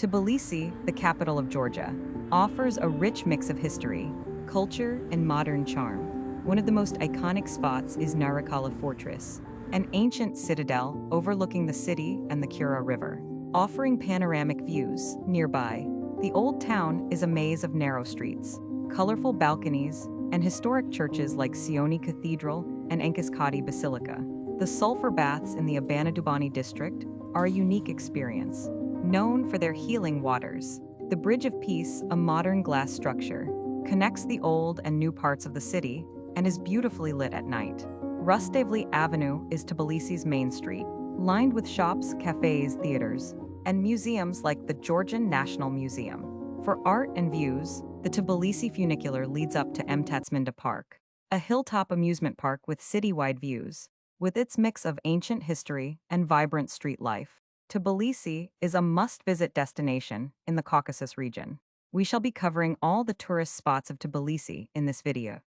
Tbilisi, the capital of Georgia, offers a rich mix of history, culture, and modern charm. One of the most iconic spots is Narikala Fortress, an ancient citadel overlooking the city and the Kura River, offering panoramic views. Nearby, the old town is a maze of narrow streets, colorful balconies, and historic churches like Sioni Cathedral and Enkiskadi Basilica. The sulfur baths in the Abanadubani district are a unique experience, known for their healing waters. The Bridge of Peace, a modern glass structure, connects the old and new parts of the city and is beautifully lit at night. Rustaveli Avenue is Tbilisi's main street, lined with shops, cafes, theaters, and museums like the Georgian National Museum. For art and views, the Tbilisi funicular leads up to Mtatsminda Park, a hilltop amusement park with citywide views. With its mix of ancient history and vibrant street life, Tbilisi is a must-visit destination in the Caucasus region. We shall be covering all the tourist spots of Tbilisi in this video.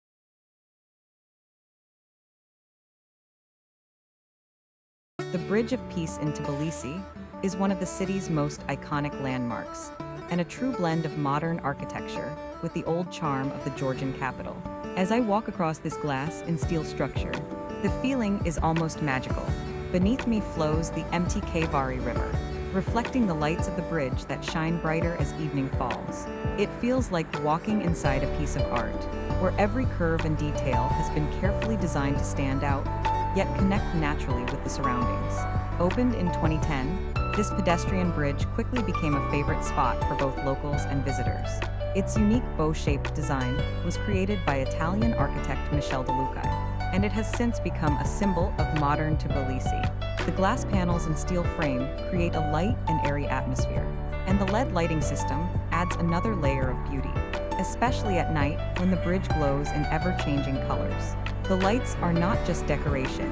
The Bridge of Peace in Tbilisi is one of the city's most iconic landmarks, and a true blend of modern architecture with the old charm of the Georgian capital. As I walk across this glass and steel structure, the feeling is almost magical. Beneath me flows the empty Kvartari River, reflecting the lights of the bridge that shine brighter as evening falls. It feels like walking inside a piece of art, where every curve and detail has been carefully designed to stand out, yet connect naturally with the surroundings. Opened in 2010, this pedestrian bridge quickly became a favorite spot for both locals and visitors. Its unique bow-shaped design was created by Italian architect Michele De Luca, and it has since become a symbol of modern Tbilisi. The glass panels and steel frame create a light and airy atmosphere, and the LED lighting system adds another layer of beauty, especially at night when the bridge glows in ever-changing colors. The lights are not just decoration,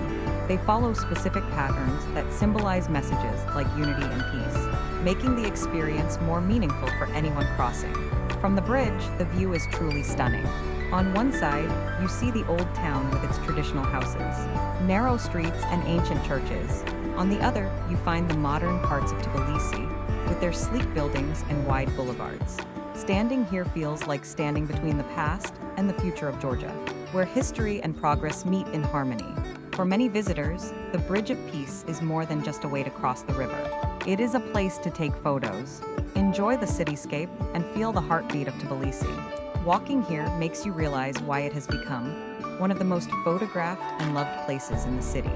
they follow specific patterns that symbolize messages like unity and peace, making the experience more meaningful for anyone crossing. From the bridge, the view is truly stunning. On one side, you see the old town with its traditional houses, narrow streets, and ancient churches. On the other, you find the modern parts of Tbilisi, with their sleek buildings and wide boulevards. Standing here feels like standing between the past and the future of Georgia, where history and progress meet in harmony. For many visitors, the Bridge of Peace is more than just a way to cross the river. It is a place to take photos, enjoy the cityscape, and feel the heartbeat of Tbilisi. Walking here makes you realize why it has become one of the most photographed and loved places in the city.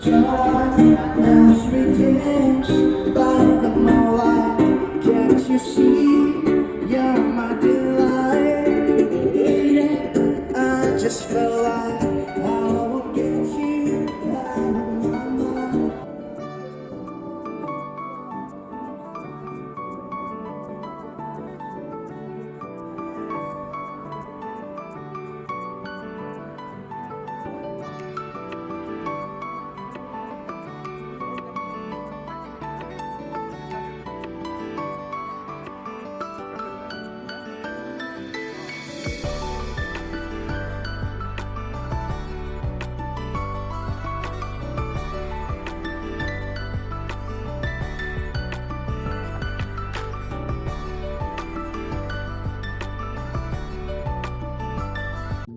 Now sweet dreams by the moonlight. Can't you see you're my delight? Lady, I just felt like I would get you out of my mind.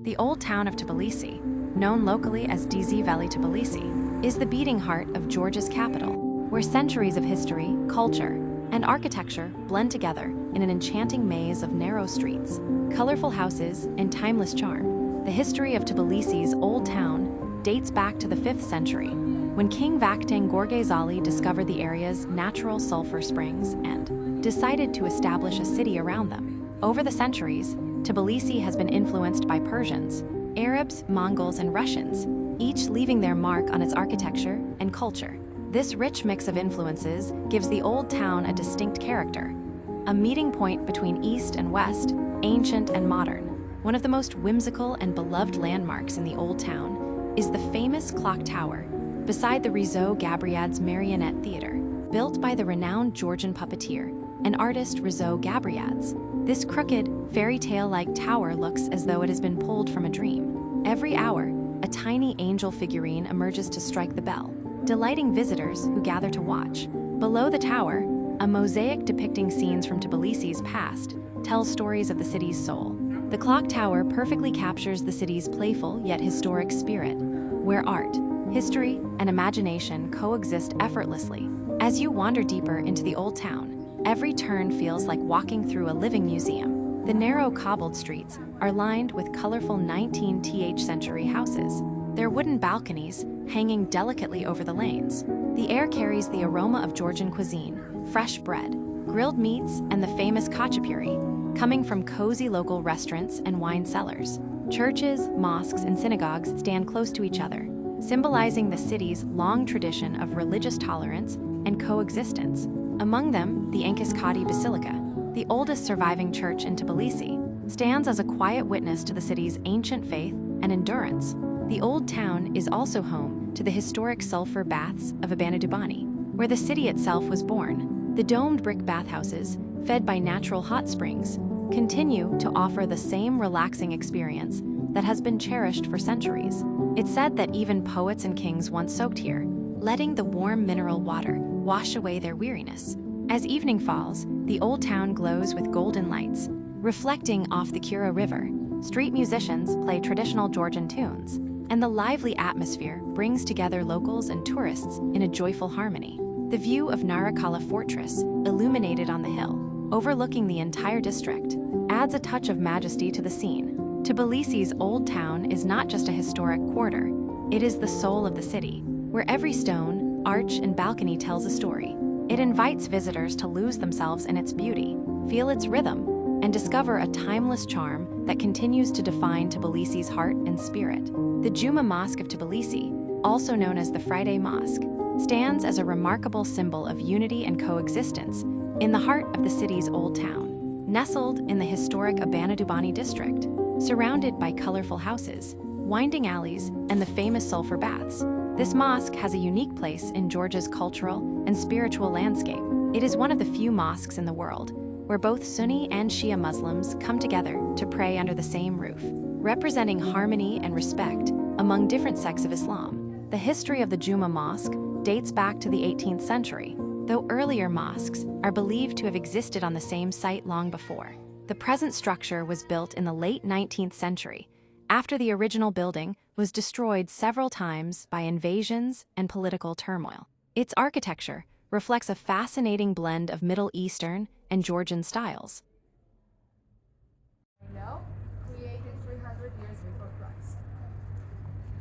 The old town of Tbilisi, known locally as DZ Valley Tbilisi, is the beating heart of Georgia's capital, where centuries of history, culture, and architecture blend together in an enchanting maze of narrow streets, colorful houses, and timeless charm. The history of Tbilisi's old town dates back to the 5th century, when King Vakhtang Gorgazali discovered the area's natural sulfur springs and decided to establish a city around them. Over the centuries, Tbilisi has been influenced by Persians, Arabs, Mongols, and Russians, each leaving their mark on its architecture and culture. This rich mix of influences gives the old town a distinct character, a meeting point between East and West, ancient and modern. One of the most whimsical and beloved landmarks in the Old Town is the famous Clock Tower, beside the Rizzo Gabriad's Marionette Theater, built by the renowned Georgian puppeteer and artist Rizzo Gabriadze. This crooked, fairy tale-like tower looks as though it has been pulled from a dream. Every hour, a tiny angel figurine emerges to strike the bell, delighting visitors who gather to watch. Below the tower, a mosaic depicting scenes from Tbilisi's past tells stories of the city's soul. The clock tower perfectly captures the city's playful yet historic spirit, where art, history, and imagination coexist effortlessly. As you wander deeper into the Old Town, every turn feels like walking through a living museum. The narrow cobbled streets are lined with colorful 19th century houses, their wooden balconies hanging delicately over the lanes. The air carries the aroma of Georgian cuisine, fresh bread, grilled meats, and the famous khachapuri, coming from cozy local restaurants and wine cellars. Churches, mosques, and synagogues stand close to each other, symbolizing the city's long tradition of religious tolerance and coexistence. Among them, the Enkiskadi Basilica, the oldest surviving church in Tbilisi, stands as a quiet witness to the city's ancient faith and endurance. The Old Town is also home to the historic sulfur baths of Abanadubani, where the city itself was born. The domed brick bathhouses, fed by natural hot springs, continue to offer the same relaxing experience that has been cherished for centuries. It's said that even poets and kings once soaked here, letting the warm mineral water wash away their weariness. As evening falls, the Old Town glows with golden lights, reflecting off the Kura River. Street musicians play traditional Georgian tunes, and the lively atmosphere brings together locals and tourists in a joyful harmony. The view of Narakala Fortress, illuminated on the hill, overlooking the entire district, adds a touch of majesty to the scene. Tbilisi's Old Town is not just a historic quarter, it is the soul of the city, where every stone, arch, and balcony tells a story. It invites visitors to lose themselves in its beauty, feel its rhythm, and discover a timeless charm that continues to define Tbilisi's heart and spirit. The Juma Mosque of Tbilisi, also known as the Friday Mosque, stands as a remarkable symbol of unity and coexistence in the heart of the city's Old Town. Nestled in the historic Abanadubani district, surrounded by colorful houses, winding alleys, and the famous sulfur baths, this mosque has a unique place in Georgia's cultural and spiritual landscape. It is one of the few mosques in the world where both Sunni and Shia Muslims come together to pray under the same roof, representing harmony and respect among different sects of Islam. The history of the Juma Mosque dates back to the 18th century, though earlier mosques are believed to have existed on the same site long before. The present structure was built in the late 19th century, after the original building was destroyed several times by invasions and political turmoil. Its architecture reflects a fascinating blend of Middle Eastern and Georgian styles. Now, created 300 years before Christ.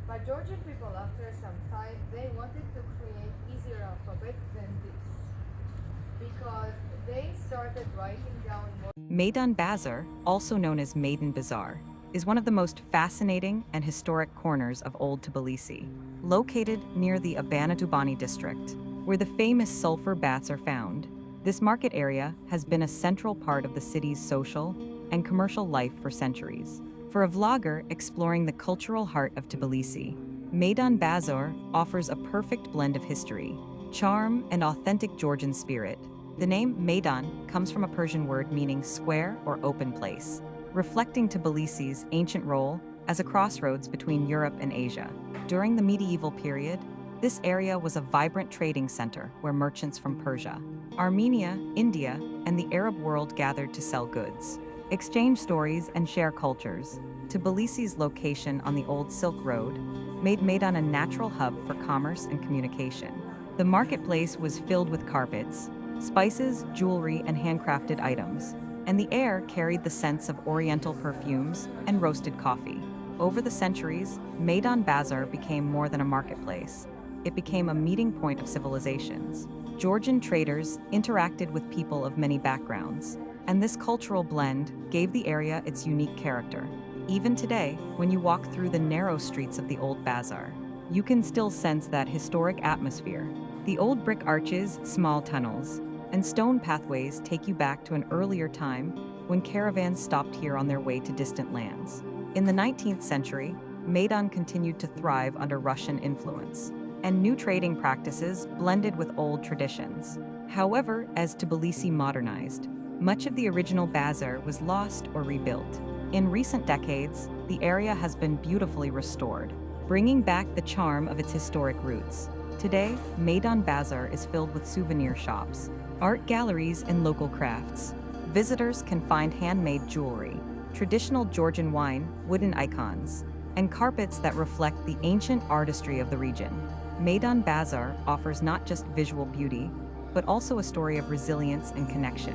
But Georgian people, after some time, they wanted to create easier alphabet than this, because they started writing down more. Meydan Bazar, also known as Maiden Bazaar, is one of the most fascinating and historic corners of Old Tbilisi, located near the Abanadubani district, where the famous sulfur baths are found. This market area has been a central part of the city's social and commercial life for centuries. For a vlogger exploring the cultural heart of Tbilisi, Meydan Bazar offers a perfect blend of history, charm, and authentic Georgian spirit. The name Meydan comes from a Persian word meaning square or open place, reflecting Tbilisi's ancient role as a crossroads between Europe and Asia. During the medieval period, this area was a vibrant trading center where merchants from Persia, Armenia, India, and the Arab world gathered to sell goods, exchange stories, and share cultures. Tbilisi's location on the old Silk Road made Meydan a natural hub for commerce and communication. The marketplace was filled with carpets, spices, jewelry, and handcrafted items, and the air carried the scents of oriental perfumes and roasted coffee. Over the centuries, Meydan Bazar became more than a marketplace. It became a meeting point of civilizations. Georgian traders interacted with people of many backgrounds, and this cultural blend gave the area its unique character. Even today, when you walk through the narrow streets of the old bazaar, you can still sense that historic atmosphere. The old brick arches, small tunnels, and stone pathways take you back to an earlier time when caravans stopped here on their way to distant lands. In the 19th century, Maidan continued to thrive under Russian influence, and new trading practices blended with old traditions. However, as Tbilisi modernized, much of the original bazaar was lost or rebuilt. In recent decades, the area has been beautifully restored, bringing back the charm of its historic roots. Today, Maidan Bazaar is filled with souvenir shops, art galleries, and local crafts. Visitors can find handmade jewelry, traditional Georgian wine, wooden icons, and carpets that reflect the ancient artistry of the region. Maidan Bazaar offers not just visual beauty, but also a story of resilience and connection.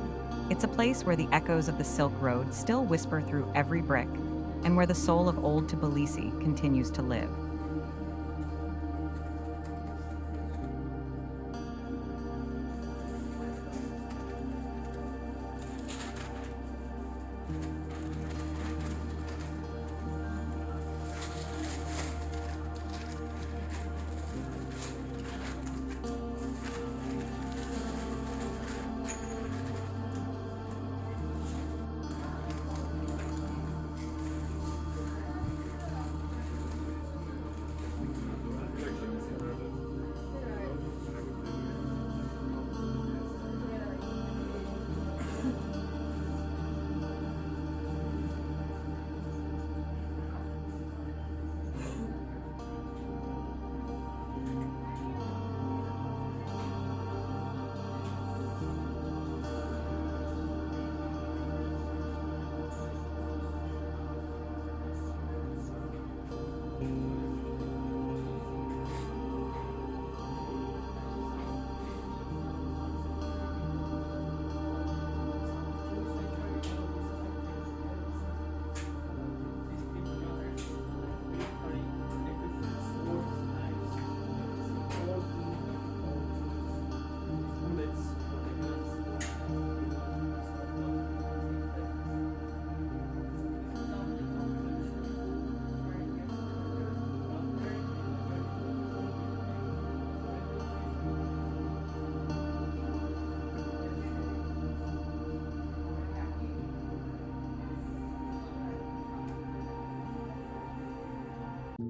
It's a place where the echoes of the Silk Road still whisper through every brick, and where the soul of old Tbilisi continues to live.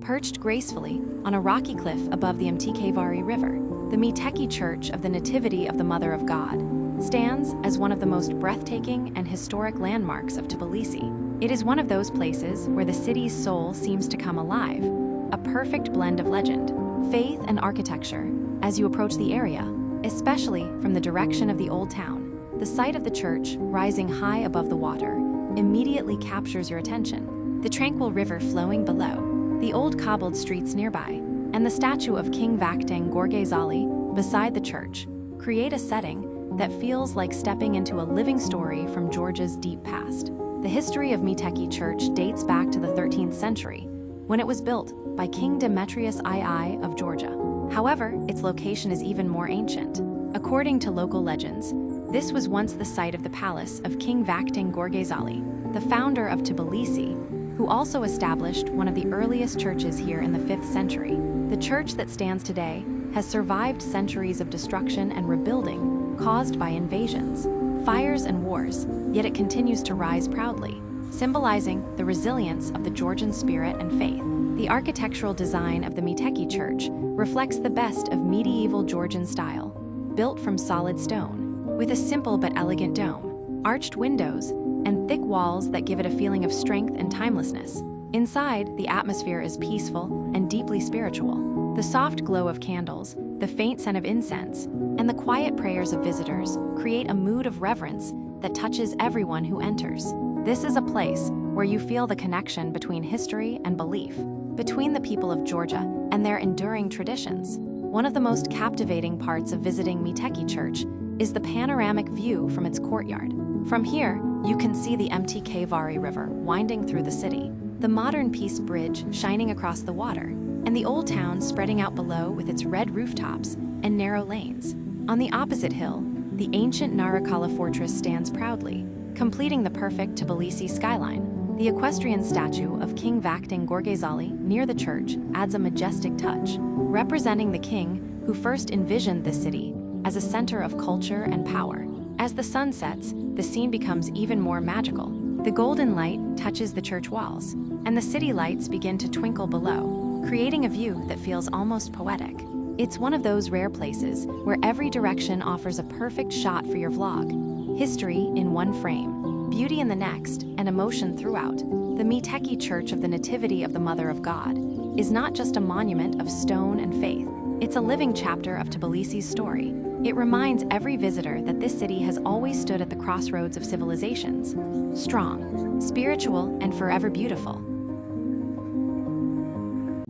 Perched gracefully on a rocky cliff above the Tbilisi River, the Miteki Church of the Nativity of the Mother of God stands as one of the most breathtaking and historic landmarks of Tbilisi. It is one of those places where the city's soul seems to come alive, a perfect blend of legend, faith, and architecture as you approach the area, especially from the direction of the old town. The sight of the church, rising high above the water, immediately captures your attention. The tranquil river flowing below, the old cobbled streets nearby, and the statue of King Vakhtang Gorgazali beside the church create a setting that feels like stepping into a living story from Georgia's deep past. The history of Miteki Church dates back to the 13th century, when it was built by King Demetrius II of Georgia. However, its location is even more ancient. According to local legends, this was once the site of the palace of King Vakhtang Gorgazali, the founder of Tbilisi, who also established one of the earliest churches here in the 5th century. The church that stands today has survived centuries of destruction and rebuilding caused by invasions, fires, and wars, yet it continues to rise proudly, symbolizing the resilience of the Georgian spirit and faith. The architectural design of the Miteki Church reflects the best of medieval Georgian style, built from solid stone, with a simple but elegant dome, arched windows, and thick walls that give it a feeling of strength and timelessness. Inside, the atmosphere is peaceful and deeply spiritual. The soft glow of candles, the faint scent of incense, and the quiet prayers of visitors create a mood of reverence that touches everyone who enters. This is a place where you feel the connection between history and belief, between the people of Georgia and their enduring traditions. One of the most captivating parts of visiting Miteki Church is the panoramic view from its courtyard. From here, you can see the Tbilisi River winding through the city, the modern Peace Bridge shining across the water, and the old town spreading out below with its red rooftops and narrow lanes. On the opposite hill, the ancient Narikala fortress stands proudly, completing the perfect Tbilisi skyline. The equestrian statue of King Vakhtang Gorgazali near the church adds a majestic touch, representing the king who first envisioned the city as a center of culture and power. As the sun sets, the scene becomes even more magical. The golden light touches the church walls, and the city lights begin to twinkle below, creating a view that feels almost poetic. It's one of those rare places where every direction offers a perfect shot for your vlog. History in one frame, beauty in the next, and emotion throughout. The Miteki Church of the Nativity of the Mother of God is not just a monument of stone and faith. It's a living chapter of Tbilisi's story. It reminds every visitor that this city has always stood at the crossroads of civilizations, strong, spiritual, and forever beautiful.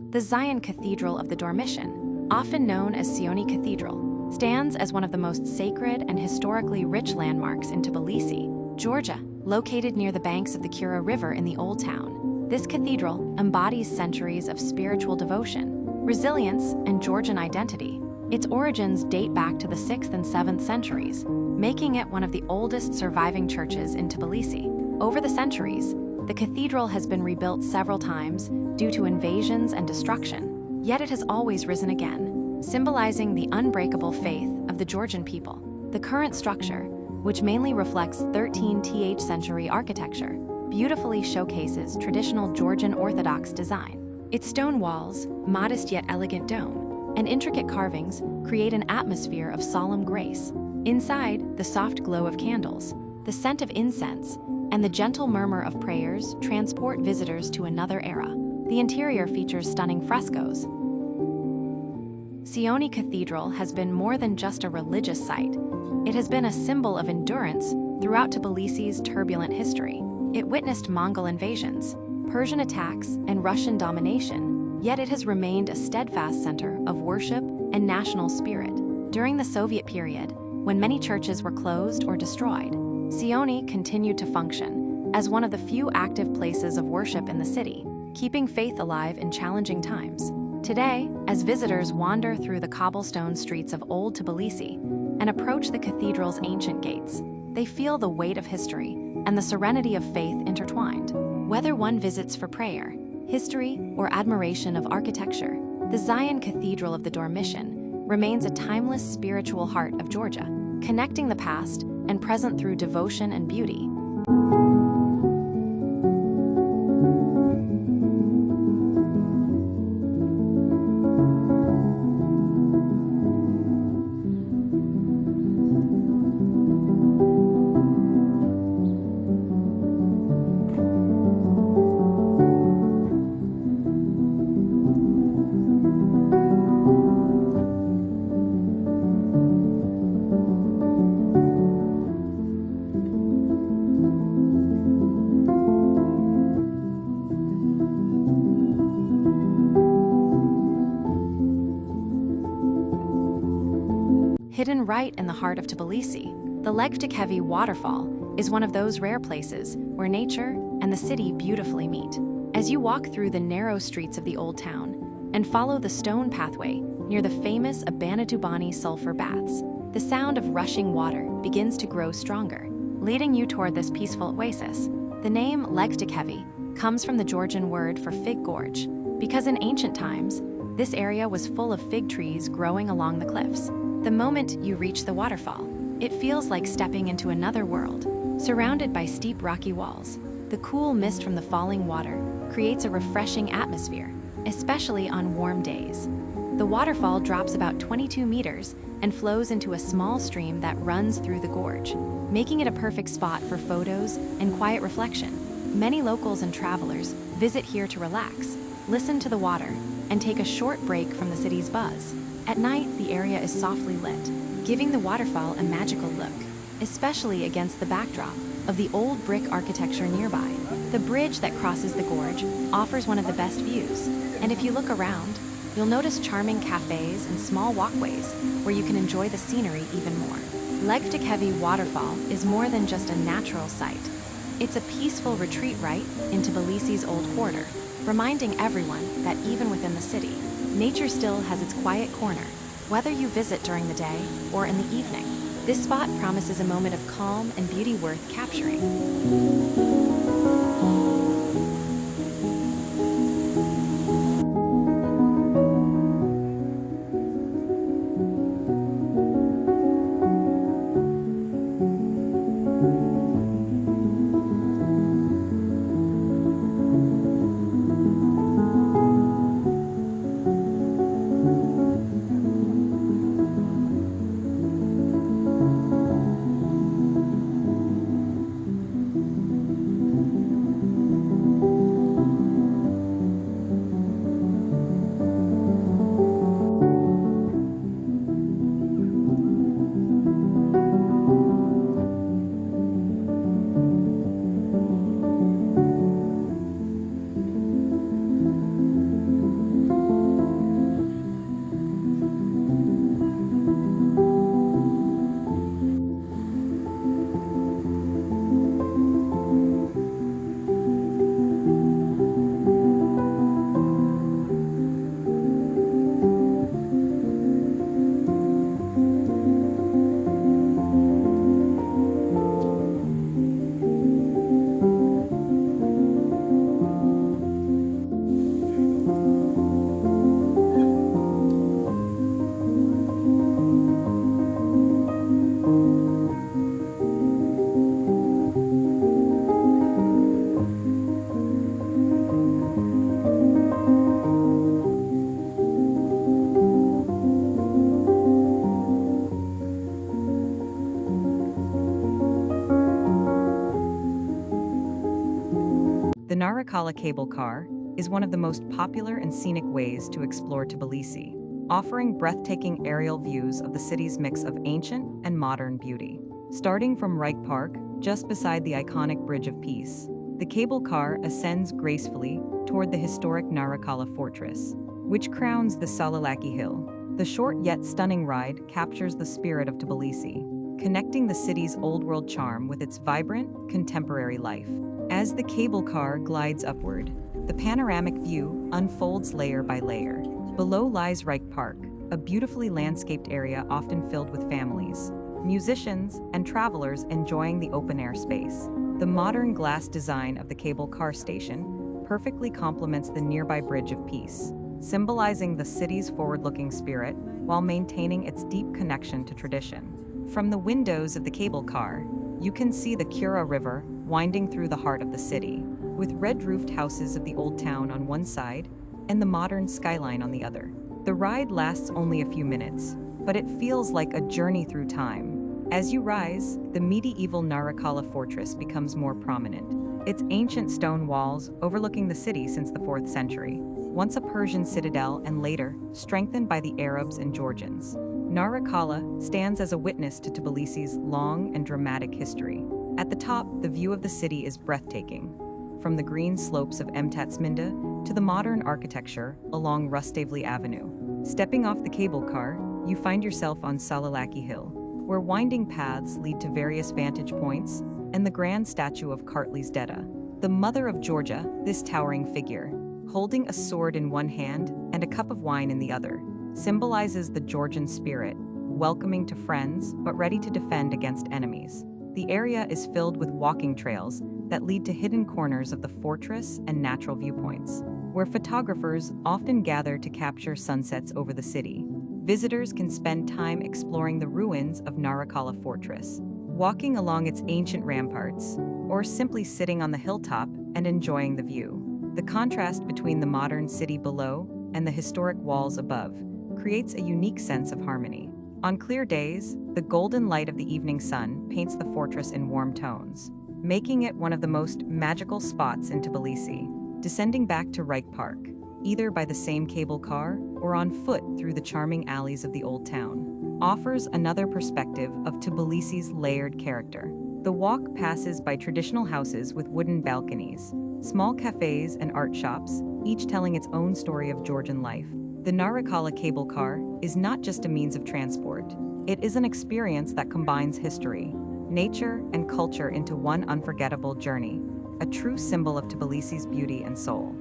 The Zion Cathedral of the Dormition, often known as Sioni Cathedral, stands as one of the most sacred and historically rich landmarks in Tbilisi, Georgia, located near the banks of the Kura River in the Old Town. This cathedral embodies centuries of spiritual devotion, resilience, and Georgian identity. Its origins date back to the 6th and 7th centuries, making it one of the oldest surviving churches in Tbilisi. Over the centuries, the cathedral has been rebuilt several times due to invasions and destruction, yet it has always risen again, symbolizing the unbreakable faith of the Georgian people. The current structure, which mainly reflects 13th century architecture, beautifully showcases traditional Georgian Orthodox design. Its stone walls, modest yet elegant dome, and intricate carvings create an atmosphere of solemn grace. Inside, the soft glow of candles, the scent of incense, and the gentle murmur of prayers transport visitors to another era. The interior features stunning frescoes. Sioni Cathedral has been more than just a religious site. It has been a symbol of endurance throughout Tbilisi's turbulent history. It witnessed Mongol invasions, Persian attacks, and Russian domination, yet it has remained a steadfast center of worship and national spirit. During the Soviet period, when many churches were closed or destroyed, Sioni continued to function as one of the few active places of worship in the city, keeping faith alive in challenging times. Today, as visitors wander through the cobblestone streets of Old Tbilisi and approach the cathedral's ancient gates, they feel the weight of history and the serenity of faith intertwined. Whether one visits for prayer, history, or admiration of architecture, the Zion Cathedral of the Dormition remains a timeless spiritual heart of Georgia, connecting the past and present through devotion and beauty. Hidden right in the heart of Tbilisi, the Legvdikevi waterfall is one of those rare places where nature and the city beautifully meet. As you walk through the narrow streets of the old town and follow the stone pathway near the famous Abanatubani sulfur baths, the sound of rushing water begins to grow stronger, leading you toward this peaceful oasis. The name Legvdikevi comes from the Georgian word for fig gorge, because in ancient times, this area was full of fig trees growing along the cliffs. The moment you reach the waterfall, it feels like stepping into another world. Surrounded by steep rocky walls, the cool mist from the falling water creates a refreshing atmosphere, especially on warm days. The waterfall drops about 22 meters and flows into a small stream that runs through the gorge, making it a perfect spot for photos and quiet reflection. Many locals and travelers visit here to relax, listen to the water, and take a short break from the city's buzz. At night, the area is softly lit, giving the waterfall a magical look, especially against the backdrop of the old brick architecture nearby. The bridge that crosses the gorge offers one of the best views, and if you look around, you'll notice charming cafes and small walkways where you can enjoy the scenery even more. Legvdikevi waterfall is more than just a natural sight. It's a peaceful retreat right into Tbilisi's old quarter, reminding everyone that even within the city, nature still has its quiet corner, whether you visit during the day or in the evening. This spot promises a moment of calm and beauty worth capturing. The Narikala cable car is one of the most popular and scenic ways to explore Tbilisi, offering breathtaking aerial views of the city's mix of ancient and modern beauty. Starting from Reich Park, just beside the iconic Bridge of Peace, the cable car ascends gracefully toward the historic Narikala fortress, which crowns the Salilaki Hill. The short yet stunning ride captures the spirit of Tbilisi, connecting the city's old-world charm with its vibrant, contemporary life. As the cable car glides upward, the panoramic view unfolds layer by layer. Below lies Reich Park, a beautifully landscaped area often filled with families, musicians, and travelers enjoying the open-air space. The modern glass design of the cable car station perfectly complements the nearby Bridge of Peace, symbolizing the city's forward-looking spirit while maintaining its deep connection to tradition. From the windows of the cable car, you can see the Kura River winding through the heart of the city, with red-roofed houses of the old town on one side and the modern skyline on the other. The ride lasts only a few minutes, but it feels like a journey through time. As you rise, the medieval Narikala fortress becomes more prominent, its ancient stone walls overlooking the city since the 4th century, once a Persian citadel and later strengthened by the Arabs and Georgians. Narikala stands as a witness to Tbilisi's long and dramatic history. At the top, the view of the city is breathtaking, from the green slopes of Emtatsminda to the modern architecture along Rustaveli Avenue. Stepping off the cable car, you find yourself on Salilaki Hill, where winding paths lead to various vantage points and the grand statue of Kartlis Deda, the mother of Georgia. This towering figure, holding a sword in one hand and a cup of wine in the other, symbolizes the Georgian spirit, welcoming to friends but ready to defend against enemies. The area is filled with walking trails that lead to hidden corners of the fortress and natural viewpoints, where photographers often gather to capture sunsets over the city. Visitors can spend time exploring the ruins of Narikala Fortress, walking along its ancient ramparts, or simply sitting on the hilltop and enjoying the view. The contrast between the modern city below and the historic walls above creates a unique sense of harmony. On clear days, the golden light of the evening sun paints the fortress in warm tones, making it one of the most magical spots in Tbilisi. Descending back to Reich Park, either by the same cable car or on foot through the charming alleys of the old town, offers another perspective of Tbilisi's layered character. The walk passes by traditional houses with wooden balconies, small cafes and art shops, each telling its own story of Georgian life. The Narikala cable car is not just a means of transport. It is an experience that combines history, nature, and culture into one unforgettable journey, a true symbol of Tbilisi's beauty and soul.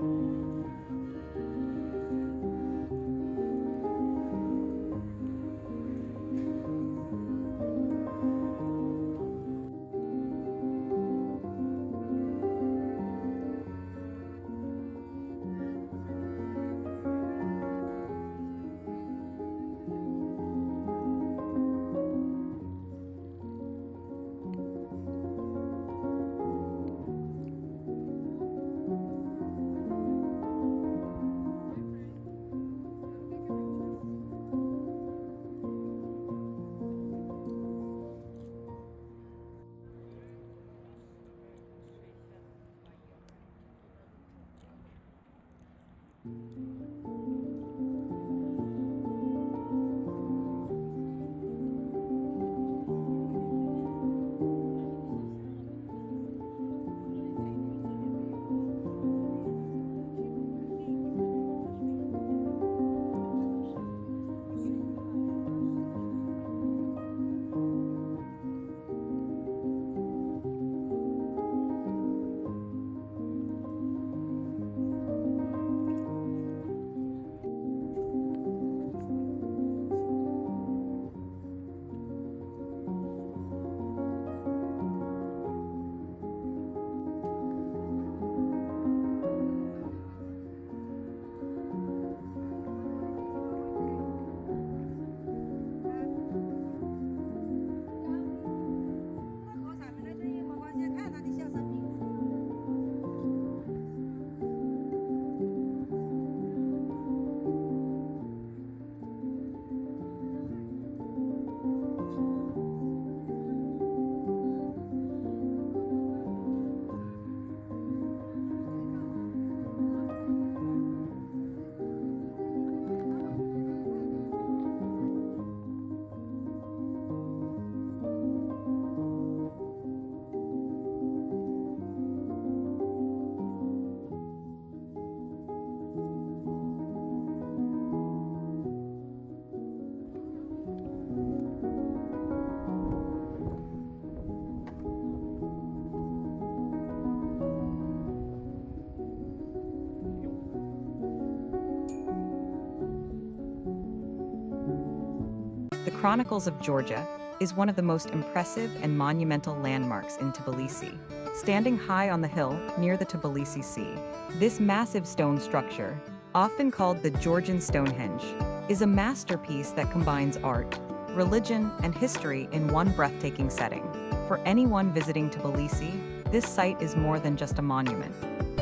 Chronicles of Georgia is one of the most impressive and monumental landmarks in Tbilisi, standing high on the hill near the Tbilisi Sea. This massive stone structure, often called the Georgian Stonehenge, is a masterpiece that combines art, religion, and history in one breathtaking setting. For anyone visiting Tbilisi, this site is more than just a monument.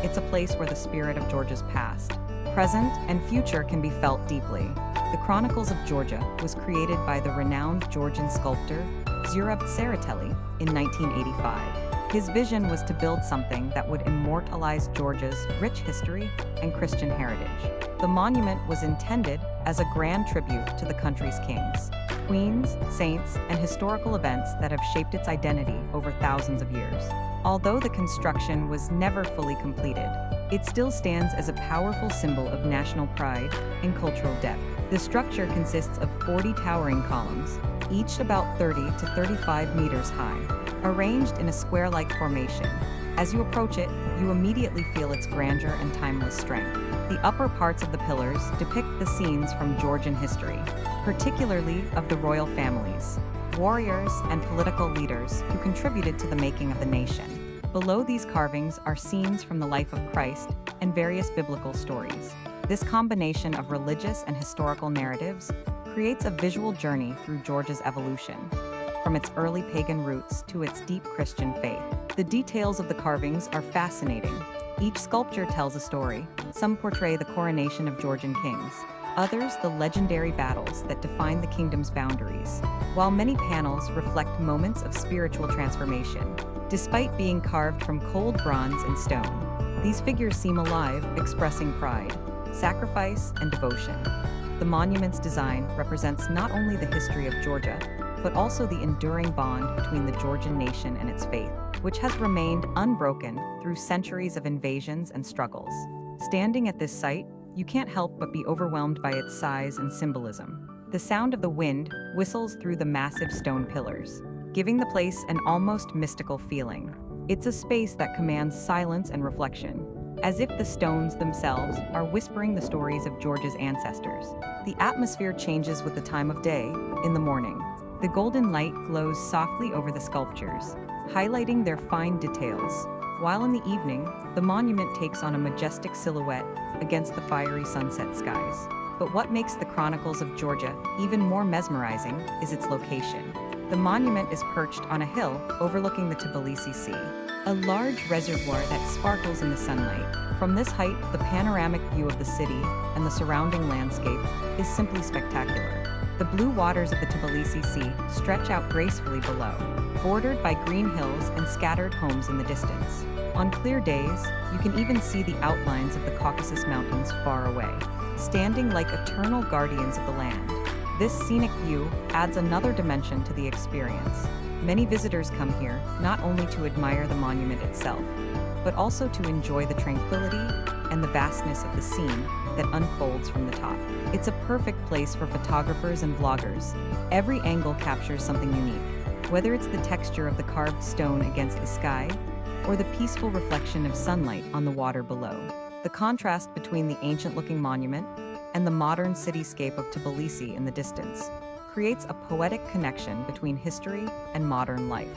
It's a place where the spirit of Georgia's past, present, and future can be felt deeply. The Chronicles of Georgia was created by the renowned Georgian sculptor Zurab Tsereteli in 1985. His vision was to build something that would immortalize Georgia's rich history and Christian heritage. The monument was intended as a grand tribute to the country's kings, queens, saints, and historical events that have shaped its identity over thousands of years. Although the construction was never fully completed, it still stands as a powerful symbol of national pride and cultural depth. The structure consists of 40 towering columns, each about 30 to 35 meters high, arranged in a square-like formation. As you approach it, you immediately feel its grandeur and timeless strength. The upper parts of the pillars depict the scenes from Georgian history, particularly of the royal families, warriors, and political leaders who contributed to the making of the nation. Below these carvings are scenes from the life of Christ and various biblical stories. This combination of religious and historical narratives creates a visual journey through Georgia's evolution, from its early pagan roots to its deep Christian faith. The details of the carvings are fascinating. Each sculpture tells a story. Some portray the coronation of Georgian kings, others the legendary battles that define the kingdom's boundaries, while many panels reflect moments of spiritual transformation. Despite being carved from cold bronze and stone, these figures seem alive, expressing pride, sacrifice, and devotion. The monument's design represents not only the history of Georgia, but also the enduring bond between the Georgian nation and its faith, which has remained unbroken through centuries of invasions and struggles. Standing at this site, you can't help but be overwhelmed by its size and symbolism. The sound of the wind whistles through the massive stone pillars, giving the place an almost mystical feeling. It's a space that commands silence and reflection, as if the stones themselves are whispering the stories of Georgia's ancestors. The atmosphere changes with the time of day. In the morning, the golden light glows softly over the sculptures, highlighting their fine details, while in the evening, the monument takes on a majestic silhouette against the fiery sunset skies. But what makes the Chronicles of Georgia even more mesmerizing is its location. The monument is perched on a hill overlooking the Tbilisi Sea, a large reservoir that sparkles in the sunlight. From this height, the panoramic view of the city and the surrounding landscape is simply spectacular. The blue waters of the Tbilisi Sea stretch out gracefully below, bordered by green hills and scattered homes in the distance. On clear days, you can even see the outlines of the Caucasus Mountains far away, standing like eternal guardians of the land. This scenic view adds another dimension to the experience. Many visitors come here not only to admire the monument itself, but also to enjoy the tranquility and the vastness of the scene that unfolds from the top. It's a perfect place for photographers and vloggers. Every angle captures something unique, whether it's the texture of the carved stone against the sky or the peaceful reflection of sunlight on the water below. The contrast between the ancient-looking monument and the modern cityscape of Tbilisi in the distance creates a poetic connection between history and modern life.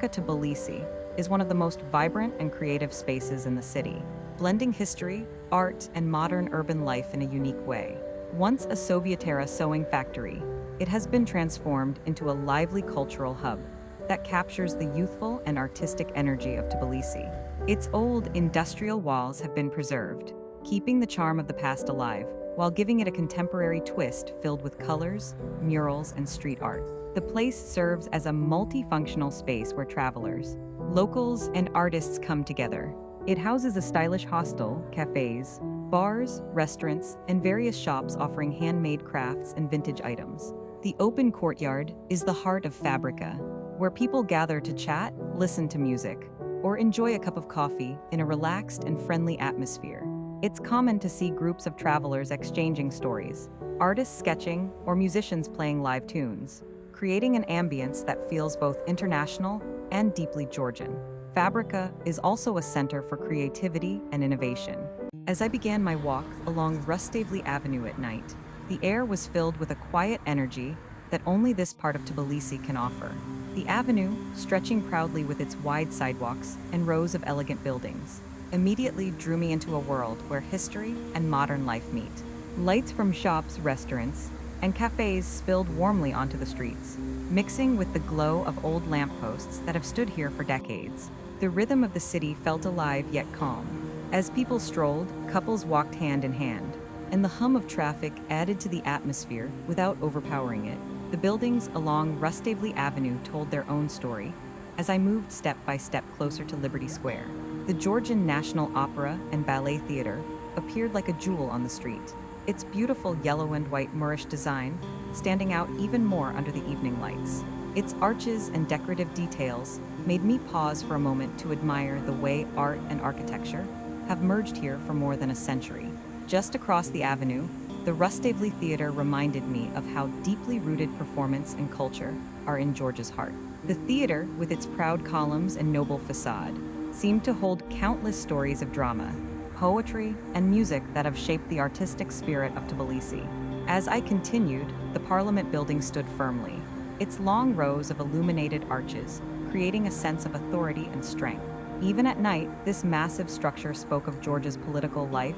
Fabrica Tbilisi is one of the most vibrant and creative spaces in the city, blending history, art, and modern urban life in a unique way. Once a Soviet-era sewing factory, it has been transformed into a lively cultural hub that captures the youthful and artistic energy of Tbilisi. Its old industrial walls have been preserved, keeping the charm of the past alive, while giving it a contemporary twist filled with colors, murals, and street art. The place serves as a multifunctional space where travelers, locals, and artists come together. It houses a stylish hostel, cafes, bars, restaurants, and various shops offering handmade crafts and vintage items. The open courtyard is the heart of Fabrica, where people gather to chat, listen to music, or enjoy a cup of coffee in a relaxed and friendly atmosphere. It's common to see groups of travelers exchanging stories, artists sketching, or musicians playing live tunes, creating an ambience that feels both international and deeply Georgian. Fabrica is also a center for creativity and innovation. As I began my walk along Rustaveli Avenue at night, the air was filled with a quiet energy that only this part of Tbilisi can offer. The avenue, stretching proudly with its wide sidewalks and rows of elegant buildings, immediately drew me into a world where history and modern life meet. Lights from shops, restaurants, and cafes spilled warmly onto the streets, mixing with the glow of old lampposts that have stood here for decades. The rhythm of the city felt alive yet calm. As people strolled, couples walked hand in hand, and the hum of traffic added to the atmosphere without overpowering it. The buildings along Rustaveli Avenue told their own story as I moved step by step closer to Liberty Square. The Georgian National Opera and Ballet Theater appeared like a jewel on the street, its beautiful yellow and white Moorish design standing out even more under the evening lights. Its arches and decorative details made me pause for a moment to admire the way art and architecture have merged here for more than a century. Just across the avenue, the Rustaveli Theater reminded me of how deeply rooted performance and culture are in Georgia's heart. The theater, with its proud columns and noble facade, seemed to hold countless stories of drama, poetry, and music that have shaped the artistic spirit of Tbilisi. As I continued, the Parliament building stood firmly, its long rows of illuminated arches creating a sense of authority and strength. Even at night, this massive structure spoke of Georgia's political life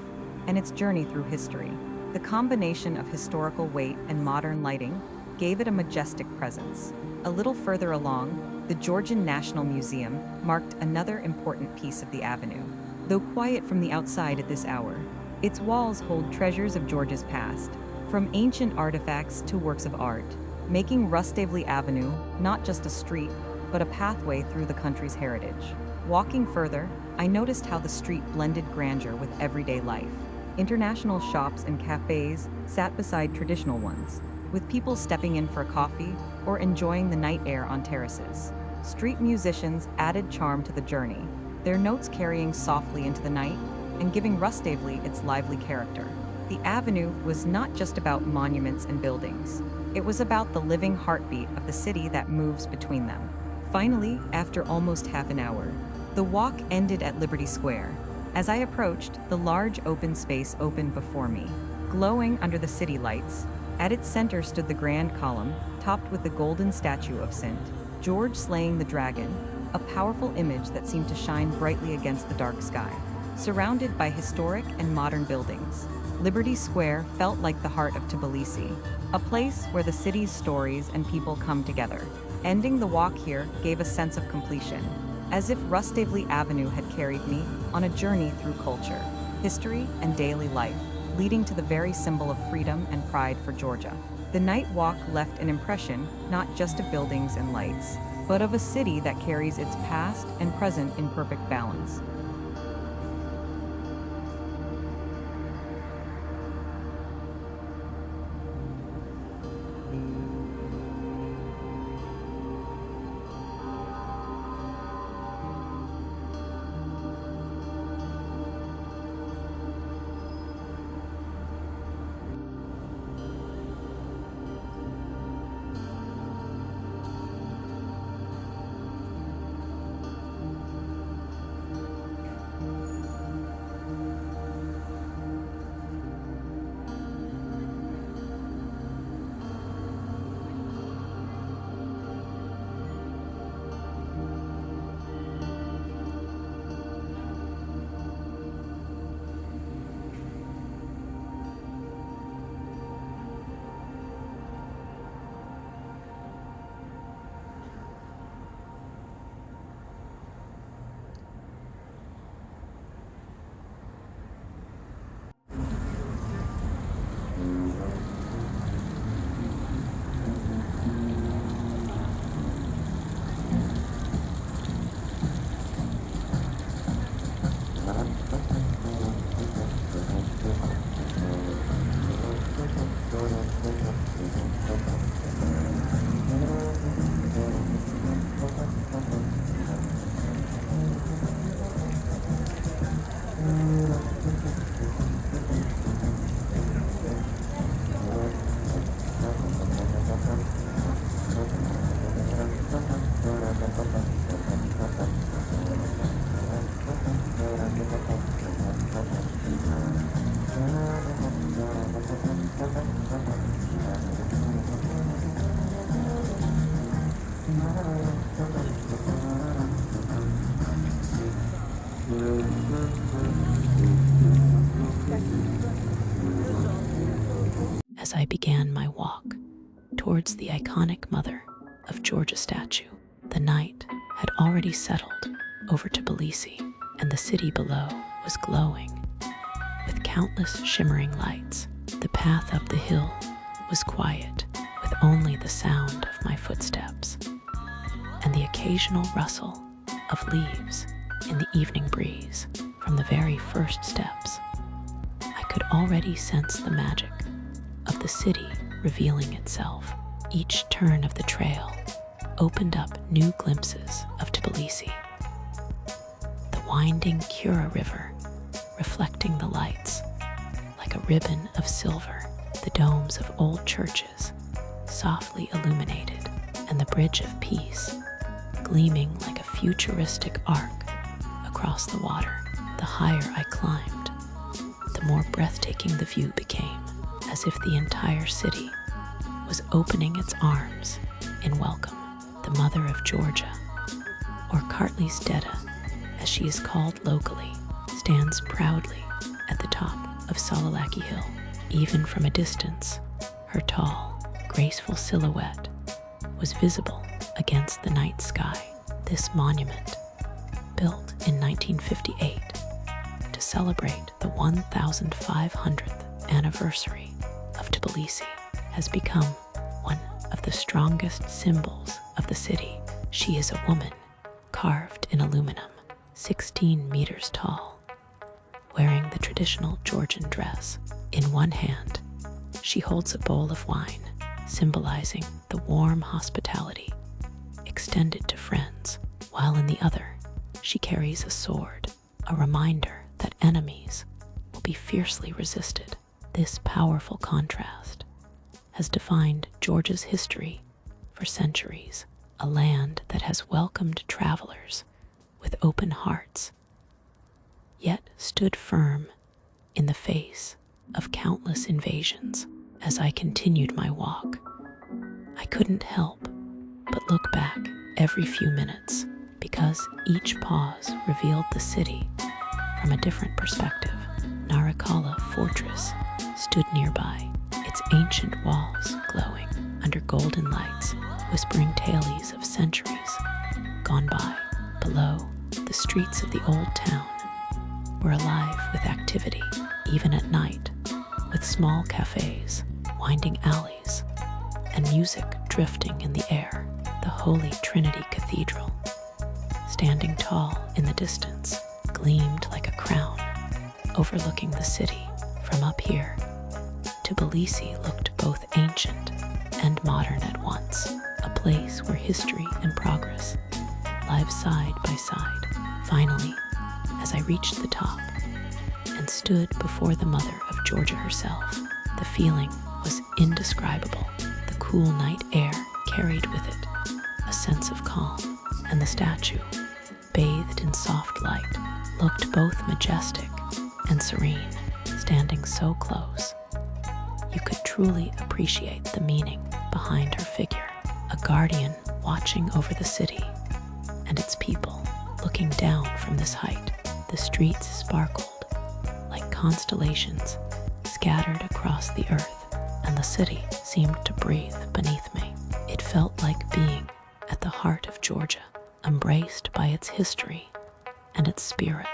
and its journey through history. The combination of historical weight and modern lighting gave it a majestic presence. A little further along, the Georgian National Museum marked another important piece of the avenue. Though quiet from the outside at this hour, its walls hold treasures of Georgia's past, from ancient artifacts to works of art, making Rustaveli Avenue not just a street, but a pathway through the country's heritage. Walking further, I noticed how the street blended grandeur with everyday life. International shops and cafes sat beside traditional ones, with people stepping in for a coffee or enjoying the night air on terraces. Street musicians added charm to the journey, their notes carrying softly into the night and giving Rustaveli its lively character. The avenue was not just about monuments and buildings. It was about the living heartbeat of the city that moves between them. Finally, after almost half an hour, the walk ended at Liberty Square. As I approached, the large open space opened before me, glowing under the city lights. At its center stood the grand column, topped with the golden statue of St. George slaying the dragon, a powerful image that seemed to shine brightly against the dark sky. Surrounded by historic and modern buildings, Liberty Square felt like the heart of Tbilisi, a place where the city's stories and people come together. Ending the walk here gave a sense of completion, as if Rustaveli Avenue had carried me on a journey through culture, history, and daily life, leading to the very symbol of freedom and pride for Georgia. The night walk left an impression not just of buildings and lights, but of a city that carries its past and present in perfect balance. as I began my walk towards the iconic Mother of Georgia statue. The night had already settled over Tbilisi, and the city below was glowing with countless shimmering lights. The path up the hill was quiet, with only the sound of my footsteps and the occasional rustle of leaves in the evening breeze. From the very first steps, I could already sense the magic of the city revealing itself. Each turn of the trail opened up new glimpses of Tbilisi. The winding Kura River reflecting the lights like a ribbon of silver, the domes of old churches softly illuminated, and the Bridge of Peace gleaming like a futuristic arc across the water. The higher I climbed, the more breathtaking the view became, as if the entire city was opening its arms in welcome. The Mother of Georgia, or Kartlis Deda, as she is called locally, stands proudly at the top of Salilaki Hill. Even from a distance, her tall, graceful silhouette was visible against the night sky. This monument, built in 1958 to celebrate the 1,500th anniversary of Tbilisi, has become one of the strongest symbols of the city. She is a woman carved in aluminum, 16 meters tall, wearing the traditional Georgian dress. In one hand, she holds a bowl of wine, symbolizing the warm hospitality extended to friends, while in the other, she carries a sword, a reminder that enemies will be fiercely resisted. This powerful contrast has defined Georgia's history for centuries, a land that has welcomed travelers with open hearts, yet stood firm in the face of countless invasions. As I continued my walk, I couldn't help but look back every few minutes, because each pause revealed the city from a different perspective. Narikala Fortress stood nearby, its ancient walls glowing under golden lights, whispering tales of centuries gone by. Below, the streets of the old town were alive with activity, even at night, with small cafes, winding alleys, and music drifting in the air. The Holy Trinity Cathedral, standing tall in the distance, gleamed like a crown, overlooking the city. From up here, Tbilisi looked both ancient and modern at once, a place where history and progress live side by side. Finally, as I reached the top and stood before the Mother of Georgia herself, the feeling was indescribable. The cool night air carried with it a sense of calm, and the statue, bathed in soft light, looked both majestic and serene. Standing so close, you could truly appreciate the meaning behind her figure, a guardian watching over the city and its people. Looking down from this height, the streets sparkled like constellations scattered across the earth, and the city seemed to breathe beneath me. It felt like being at the heart of Georgia, embraced by its history and its spirit.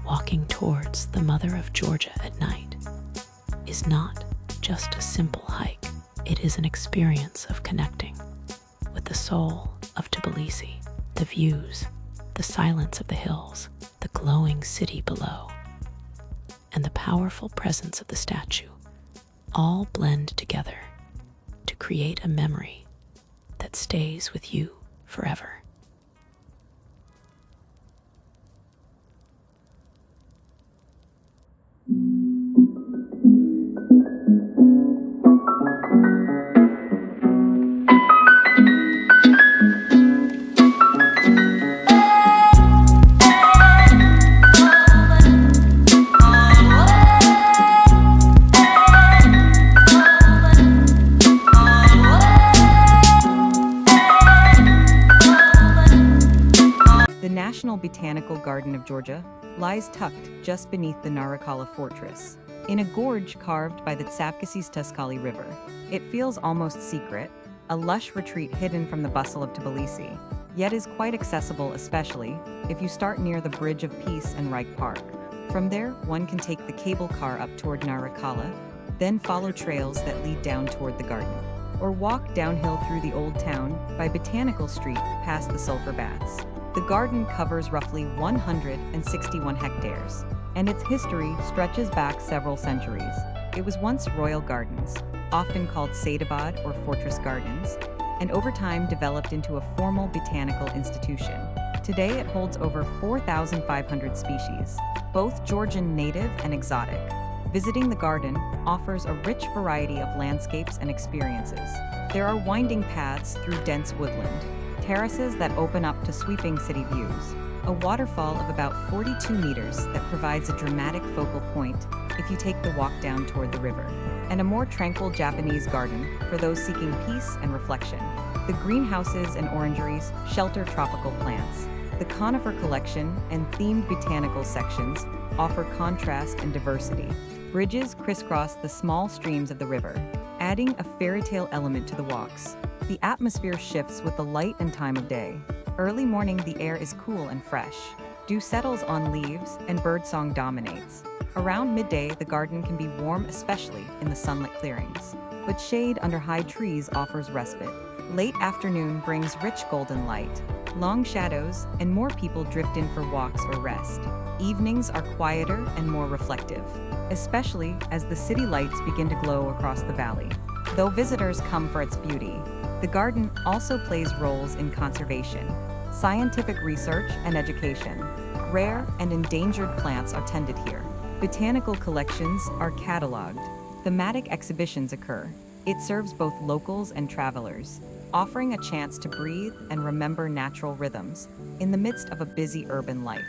Walking towards the Mother of Georgia at night is not just a simple hike. It is an experience of connecting with the soul of Tbilisi. The views, the silence of the hills, the glowing city below, and the powerful presence of the statue all blend together to create a memory that stays with you forever. The National Botanical Garden of Georgia lies tucked just beneath the Narikala Fortress. in a gorge carved by the Tbilisi River. It feels almost secret, a lush retreat hidden from the bustle of Tbilisi, yet is quite accessible, especially if you start near the Bridge of Peace and Reich Park. From there, one can take the cable car up toward Narakala, then follow trails that lead down toward the garden, or walk downhill through the old town by Botanical Street past the sulfur baths. The garden covers roughly 161 hectares, and its history stretches back several centuries. It was once royal gardens, often called Saidabad or Fortress Gardens, and over time developed into a formal botanical institution. Today it holds over 4,500 species, both Georgian native and exotic. Visiting the garden offers a rich variety of landscapes and experiences. There are winding paths through dense woodland, terraces that open up to sweeping city views, a waterfall of about 42 meters that provides a dramatic focal point if you take the walk down toward the river, and a more tranquil Japanese garden for those seeking peace and reflection. The greenhouses and orangeries shelter tropical plants. The conifer collection and themed botanical sections offer contrast and diversity. Bridges crisscross the small streams of the river, adding a fairy tale element to the walks. The atmosphere shifts with the light and time of day. Early morning, the air is cool and fresh. Dew settles on leaves and birdsong dominates. Around midday, the garden can be warm, especially in the sunlit clearings, but shade under high trees offers respite. Late afternoon brings rich golden light, long shadows, and more people drift in for walks or rest. Evenings are quieter and more reflective, especially as the city lights begin to glow across the valley. Though visitors come for its beauty, the garden also plays roles in conservation, scientific research, and education. Rare and endangered plants are tended here. Botanical collections are cataloged. Thematic exhibitions occur. It serves both locals and travelers, offering a chance to breathe and remember natural rhythms in the midst of a busy urban life.